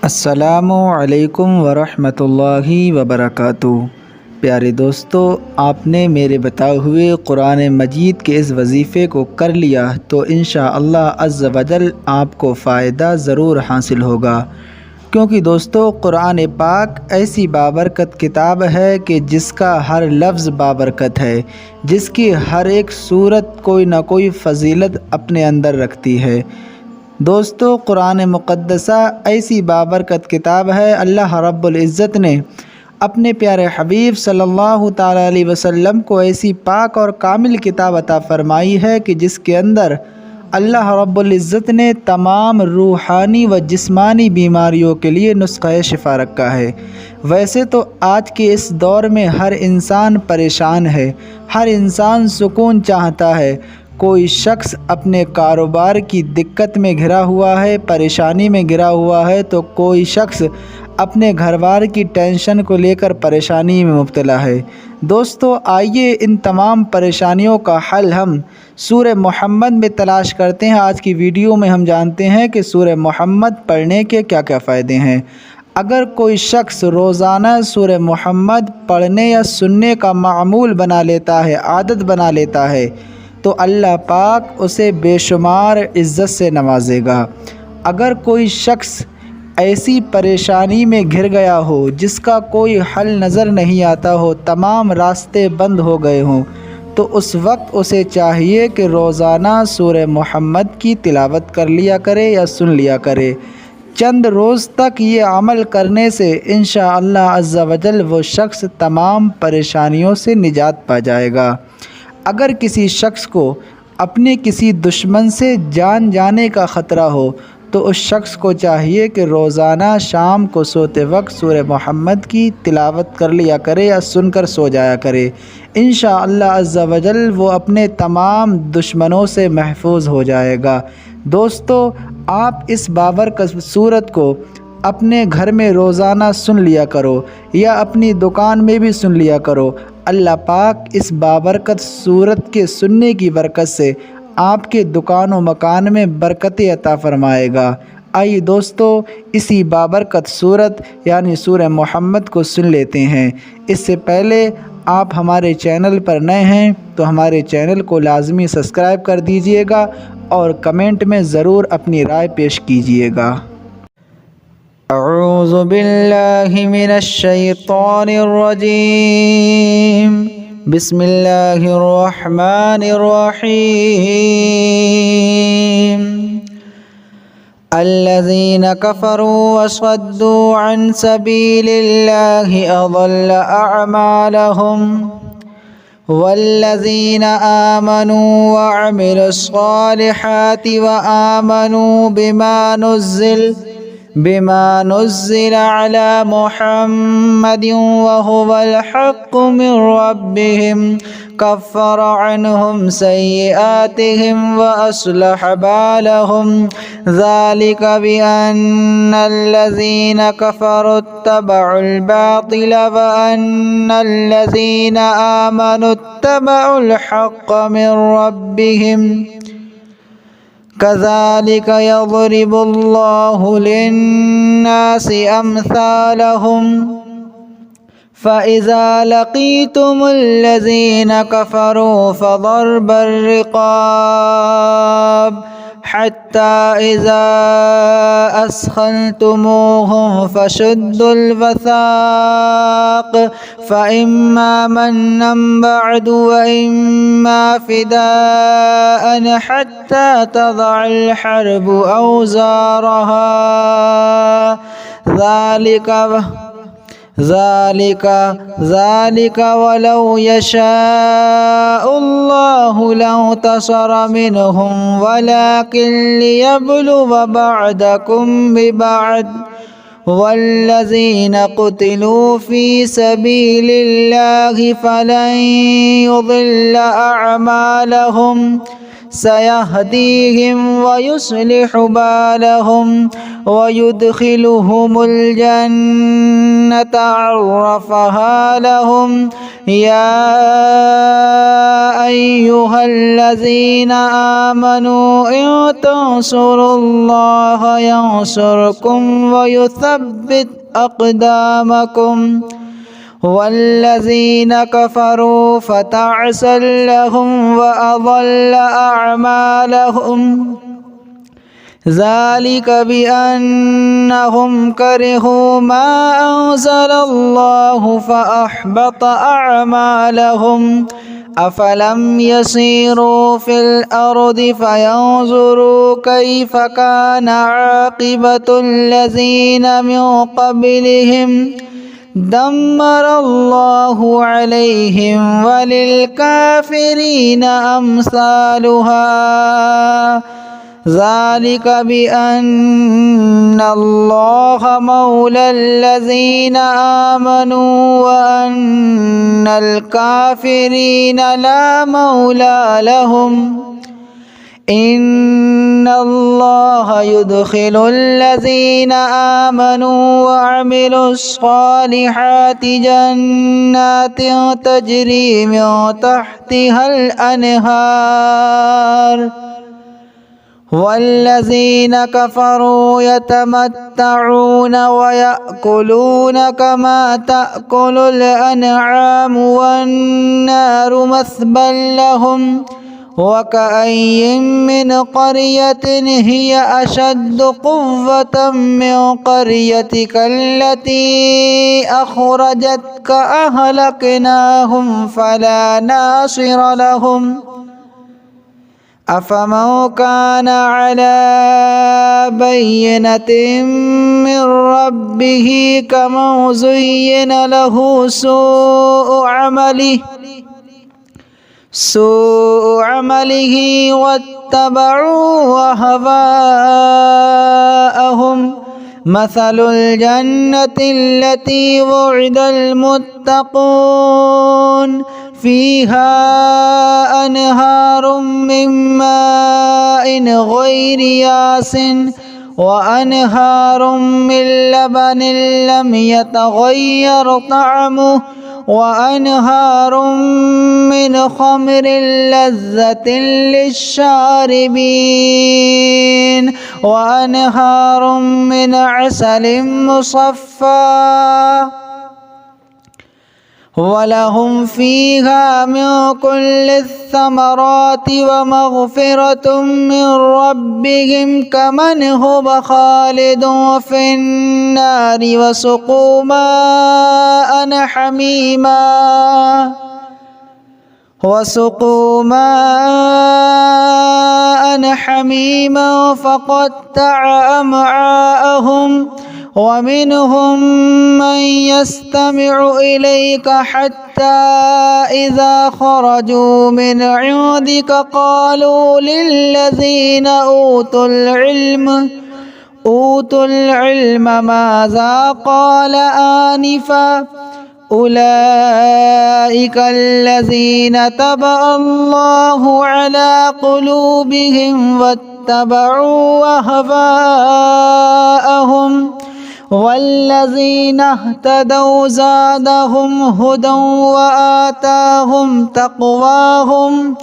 السلام علیکم ورحمۃ اللہ وبرکاتہ۔ پیارے دوستو، آپ نے میرے بتائے ہوئے قرآن مجید کے اس وظیفے کو کر لیا تو انشاءاللہ عز و جل آپ کو فائدہ ضرور حاصل ہوگا، کیونکہ دوستو قرآن پاک ایسی بابرکت کتاب ہے کہ جس کا ہر لفظ بابرکت ہے، جس کی ہر ایک صورت کوئی نہ کوئی فضیلت اپنے اندر رکھتی ہے۔ دوستو قرآن مقدسہ ایسی بابرکت کتاب ہے، اللہ رب العزت نے اپنے پیارے حبیب صلی اللہ تعالیٰ علیہ وسلم کو ایسی پاک اور کامل کتاب عطا فرمائی ہے کہ جس کے اندر اللہ رب العزت نے تمام روحانی و جسمانی بیماریوں کے لیے نسخہ شفا رکھا ہے۔ ویسے تو آج کے اس دور میں ہر انسان پریشان ہے، ہر انسان سکون چاہتا ہے۔ کوئی شخص اپنے کاروبار کی دقت میں گھرا ہوا ہے، پریشانی میں گھرا ہوا ہے، تو کوئی شخص اپنے گھر بار کی ٹینشن کو لے کر پریشانی میں مبتلا ہے۔ دوستو آئیے ان تمام پریشانیوں کا حل ہم سورہ محمد میں تلاش کرتے ہیں۔ آج کی ویڈیو میں ہم جانتے ہیں کہ سورہ محمد پڑھنے کے کیا کیا فائدے ہیں۔ اگر کوئی شخص روزانہ سورہ محمد پڑھنے یا سننے کا معمول بنا لیتا ہے، عادت بنا لیتا ہے، تو اللہ پاک اسے بے شمار عزت سے نوازے گا۔ اگر کوئی شخص ایسی پریشانی میں گھر گیا ہو جس کا کوئی حل نظر نہیں آتا ہو، تمام راستے بند ہو گئے ہوں، تو اس وقت اسے چاہیے کہ روزانہ سورہ محمد کی تلاوت کر لیا کرے یا سن لیا کرے۔ چند روز تک یہ عمل کرنے سے انشاءاللہ عز و جل وہ شخص تمام پریشانیوں سے نجات پا جائے گا۔ اگر کسی شخص کو اپنے کسی دشمن سے جان جانے کا خطرہ ہو تو اس شخص کو چاہیے کہ روزانہ شام کو سوتے وقت سورہ محمد کی تلاوت کر لیا کرے یا سن کر سو جایا کرے۔ انشاءاللہ عز و جل وہ اپنے تمام دشمنوں سے محفوظ ہو جائے گا۔ دوستو آپ اس بابرکت سورت کو اپنے گھر میں روزانہ سن لیا کرو یا اپنی دکان میں بھی سن لیا کرو۔ اللہ پاک اس بابرکت سورت کے سننے کی برکت سے آپ کے دکان و مکان میں برکت عطا فرمائے گا۔ آئیے دوستو اسی بابرکت سورت یعنی سورہ محمد کو سن لیتے ہیں۔ اس سے پہلے آپ ہمارے چینل پر نئے ہیں تو ہمارے چینل کو لازمی سبسکرائب کر دیجئے گا اور کمنٹ میں ضرور اپنی رائے پیش کیجئے گا۔ اعوذ باللہ من الشیطان الرجیم، بسم اللہ الرحمن الرحیم۔ الذین کفروا وصدوا عن سبیل اللہ اضل اعمالهم والذین آمنوا وعملوا الصالحات وآمنوا بما نزل على محمد وهو الحق من ربهم كفر عنهم سيئاتهم وأصلح بالهم ذلك بأن الذين كفروا اتبعوا الباطل وأن الذين آمنوا اتبعوا الحق من ربهم كذلك يضرب الله للناس أمثالهم فإذا لقيتم الذين كفروا فضرب الرقاب حتى إذا أثخنتموهم فشدوا الوثاق فإما منا بعد وإما فداء حتى تضع الحرب أوزارها ذلك ولو يشاء الله لانتصر منهم ولكن ليبلو بعضكم ببعض والذين قتلوا في سبيل الله فلن يضل أعمالهم سيهديهم ويصلح بالهم ويدخلهم الجنة عرفها لهم. يا أيها الذين آمنوا إن تنصروا الله ينصركم ويثبت أقدامكم. والذين كفروا فتعسا لهم وأضل أعمالهم. ذلك بأنهم كرهوا ما أنزل الله فأحبط أعمالهم. أفلم يسيروا في الأرض فينظروا كيف كان عاقبة الذين من قبلهم دمر الله عليهم وللكافرين أمثالها. ذلك بأن الله مولى الذين آمنوا وأن الكافرين لا مولى لهم. إن الله يدخل الذين آمنوا وعملوا الصالحات جنات تجري من تحتها الأنهار. والذين كفروا يتمتعون ويأكلون كما تأكل الأنعام والنار مثوى لهم. وكأي من قرية هي أشد قوة من قريتك التي أخرجتك أهلكناهم فلا ناصر لهم. أفمن كان على بينة من ربه كمن زين له سوء عمله واتبعوا أهواءهم. مثل الجنة التي وعد المتقون فيها أنهار من ماء غير ياس وأنهار من لبن لم يتغير طعمه وأنهار من خمر لذة للشاربين وأنهار من عسل مصفى ولهم فيها من كل الثمرات ومغفرة من ربهم كمن هو خالد في النار وسقوا ماء حميما فقطع أمعاءهم. ومنهم من يستمع إليك حتى إذا خرجوا من عندك قالوا للذين أوتوا العلم ماذا قال آنفا أولئك الذين طبع الله على قلوبهم واتبعوا أهواءهم. والذين اهتدوا زادهم هدى وآتاهم تقواهم.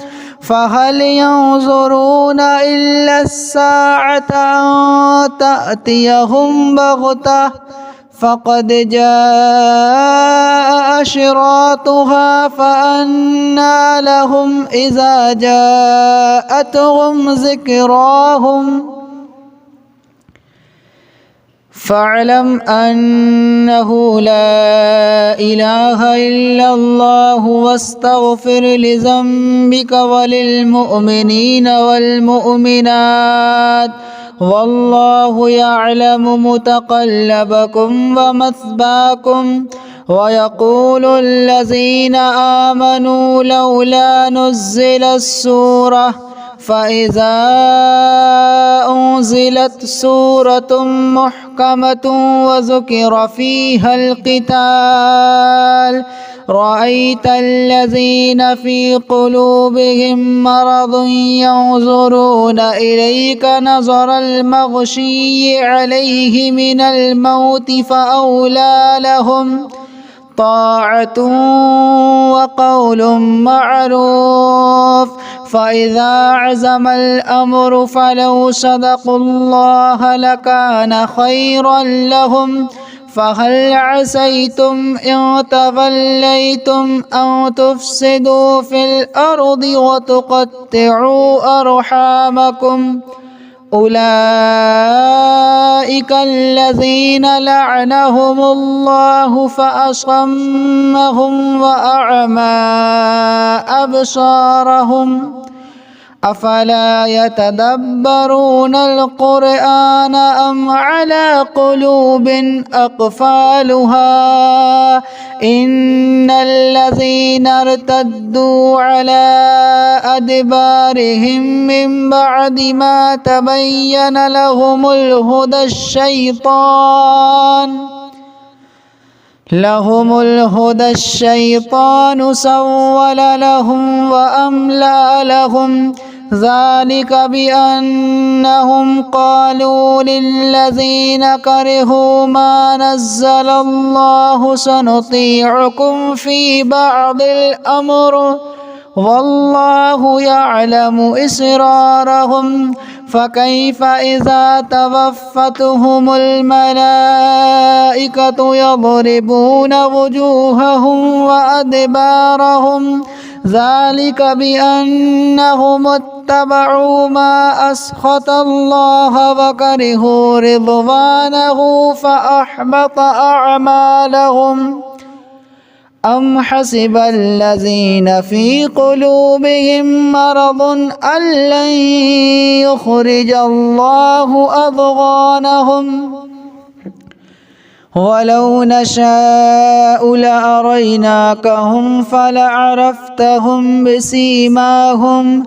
فهل ينظرون إلا الساعة أن تأتيهم بغتة فقد جاء أشراطها فأنى لهم إذا جاءتهم ذكراهم. فاعلم أنه لا إله إلا الله واستغفر لذنبك وللمؤمنين والمؤمنات والله يعلم متقلبكم ومثواكم. ويقول الذين آمنوا لولا نزل السورة فإذا أنزلت سورة محكمة وذكر فيها القتال رأيت الذين في قلوبهم مرض ينظرون إليك نظر المغشي عليه من الموت فأولى لهم طاعة وقول معروف. فإذا عزم الأمر فلو صدقوا الله لكان خيرا لهم. فهل عسيتم إن توليتم أن تفسدوا في الأرض وتقطعوا أرحامكم؟ أولئك الذين لعنهم الله فأصمهم وأعمى أبصارهم. أفلا يتدبرون القرآن أم على قلوب أقفالها؟ إن الذين ارتدوا على أدبارهم من بعد ما تبين لهم الهدى الشيطان سول لهم وأملى لهم. ذلك بأنهم قالوا للذين كرهوا ما نزل الله سنطيعكم في بعض الأمر والله يعلم إسرارهم. فكيف إذا توفتهم الملائكة يضربون وجوههم وأدبارهم؟ ذلك بأنهم اتبعوا ما أسخط الله وكرهوا رضوانه فأحبط أعمالهم. أم حسب الذين في قلوبهم مرض أن لن يخرج الله أضغانهم؟ ولو نشاء لأريناكهم فلعرفتهم بسيماهم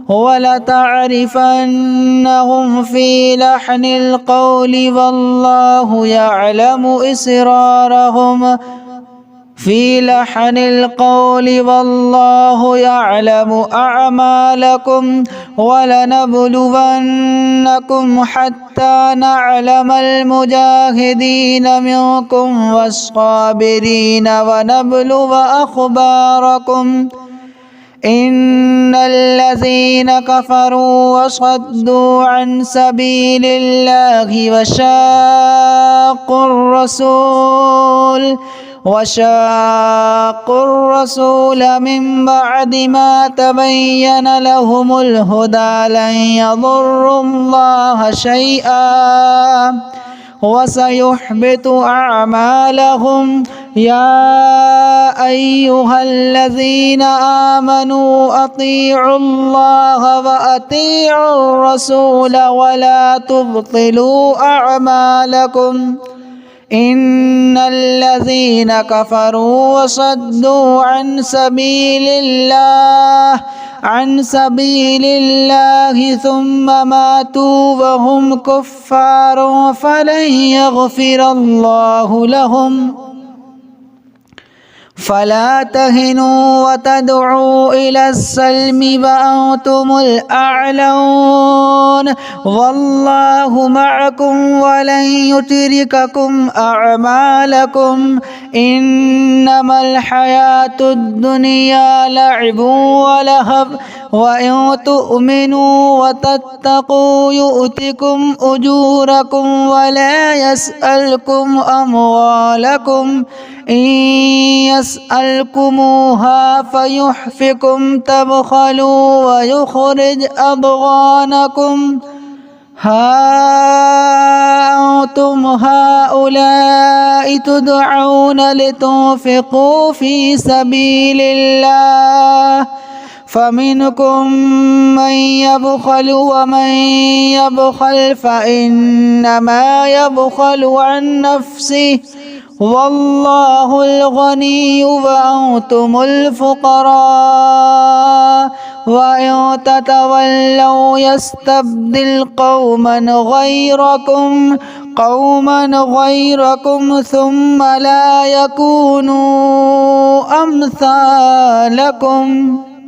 ولتعرفنهم في لحن القول والله يعلم إسرارهم. في لحن القول والله يعلم أعمالكم. ولنبلونكم حتى نعلم المجاهدين منكم والصابرين ونبلو أخباركم. إن الذين كفروا وصدوا عن سبيل الله وشاقوا الرسول من بعد ما تبين لهم الهدى لن يضروا الله شيئا وسيحبط أعمالهم. يا أيها الذين آمنوا أطيعوا الله وأطيعوا الرسول ولا تبطلوا أعمالكم. إن الذين كفروا وصدوا عن سبيل الله ثم ماتوا وهم كفار فلن يغفر الله لهم. فلا تهنوا وتدعوا إلى السلم وأنتم الأعلون والله معكم ولن يترككم أعمالكم. إنما الحياة الدنيا لعب ولهو وإن تؤمنوا وتتقوا يؤتكم أجوركم ولا يسألكم أموالكم. إن يسألكموها فيحفكم تبخلوا ويخرج أضغانكم. ها أنتم هؤلاء تدعون لتنفقوا في سبيل الله فمنكم من يبخل ومن يبخل فإنما يبخل عن نفسه والله الغني وأنتم الفقراء वइन ततवल्लौ यस्तब्दिल कौमन गैरकुम सुम्मा ला यकूनू अम्सालकुम।